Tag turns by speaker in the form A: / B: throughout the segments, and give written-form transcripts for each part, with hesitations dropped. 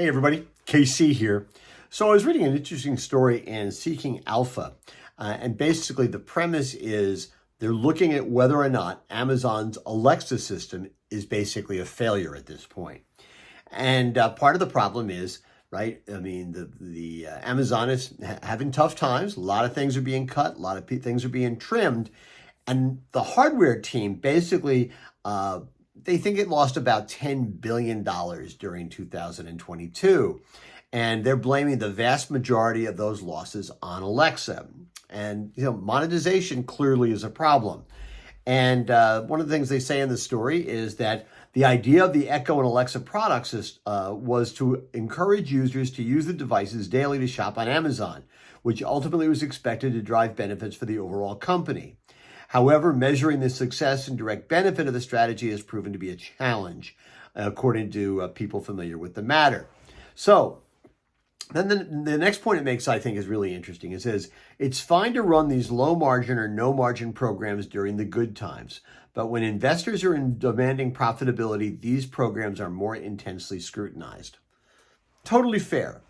A: Hey everybody, KC here. So I was reading an interesting story in Seeking Alpha, and basically the premise is they're looking at whether or not Amazon's Alexa system is basically a failure at this point. And part of the problem is, right, I mean, the Amazon is having tough times. A lot of things are being cut, a lot of things are being trimmed, and the hardware team basically they think it lost about $10 billion during 2022. And they're blaming the vast majority of those losses on Alexa. And, monetization clearly is a problem. And one of the things they say in the story is that the idea of the Echo and Alexa products was to encourage users to use the devices daily to shop on Amazon, which ultimately was expected to drive benefits for the overall company. However, measuring the success and direct benefit of the strategy has proven to be a challenge, according to people familiar with the matter. So then the next point it makes, I think, is really interesting. It says, it's fine to run these low margin or no margin programs during the good times, but when investors are demanding profitability, these programs are more intensely scrutinized. Totally fair.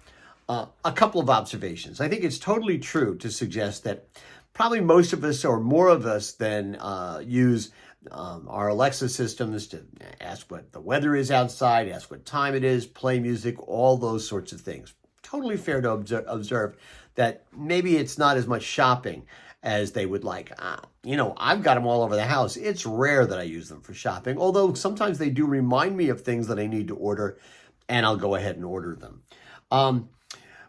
A: A couple of observations. I think it's totally true to suggest that probably most of us, or more of us than use our Alexa systems to ask what the weather is outside, ask what time it is, play music, all those sorts of things. Totally fair to observe that maybe it's not as much shopping as they would like. I've got them all over the house. It's rare that I use them for shopping, although sometimes they do remind me of things that I need to order, and I'll go ahead and order them.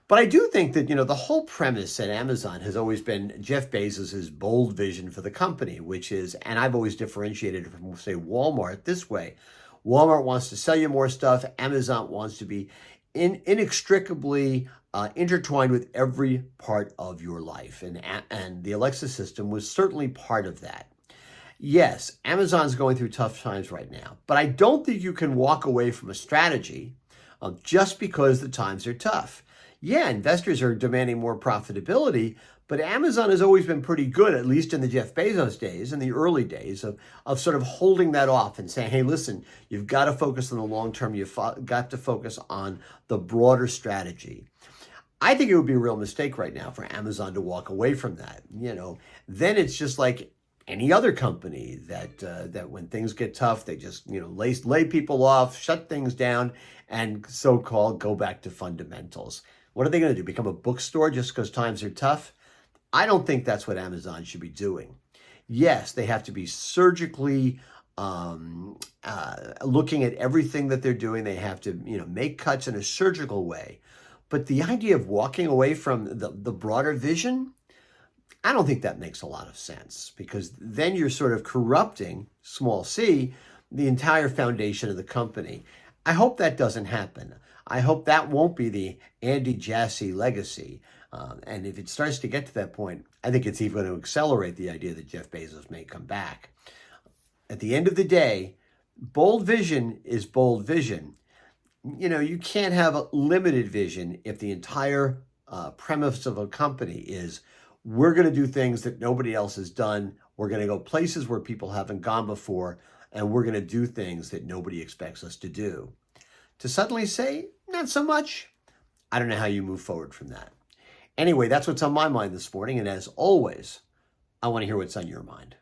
A: But I do think that, the whole premise at Amazon has always been Jeff Bezos's bold vision for the company, which is, and I've always differentiated it from, say, Walmart this way. Walmart wants to sell you more stuff. Amazon wants to be inextricably intertwined with every part of your life. And the Alexa system was certainly part of that. Yes, Amazon's going through tough times right now, but I don't think you can walk away from a strategy just because the times are tough. Yeah, investors are demanding more profitability, but Amazon has always been pretty good, at least in the Jeff Bezos days, in the early days, of sort of holding that off and saying, hey, listen, you've got to focus on the long term. You've got to focus on the broader strategy. I think it would be a real mistake right now for Amazon to walk away from that. Then it's just like any other company that when things get tough, they just, lay people off, shut things down, and so-called go back to fundamentals. What are they going to do? Become a bookstore just because times are tough? I don't think that's what Amazon should be doing. Yes, they have to be surgically looking at everything that they're doing. They have to, make cuts in a surgical way. But the idea of walking away from the broader vision, I don't think that makes a lot of sense, because then you're sort of corrupting, small c, the entire foundation of the company. I hope that doesn't happen. I hope that won't be the Andy Jassy legacy. And if it starts to get to that point, I think it's even going to accelerate the idea that Jeff Bezos may come back. At the end of the day, bold vision is bold vision. You can't have a limited vision if the entire premise of a company is we're going to do things that nobody else has done. We're going to go places where people haven't gone before, and we're going to do things that nobody expects us to do. To suddenly say, not so much, I don't know how you move forward from that. Anyway, that's what's on my mind this morning. And as always, I want to hear what's on your mind.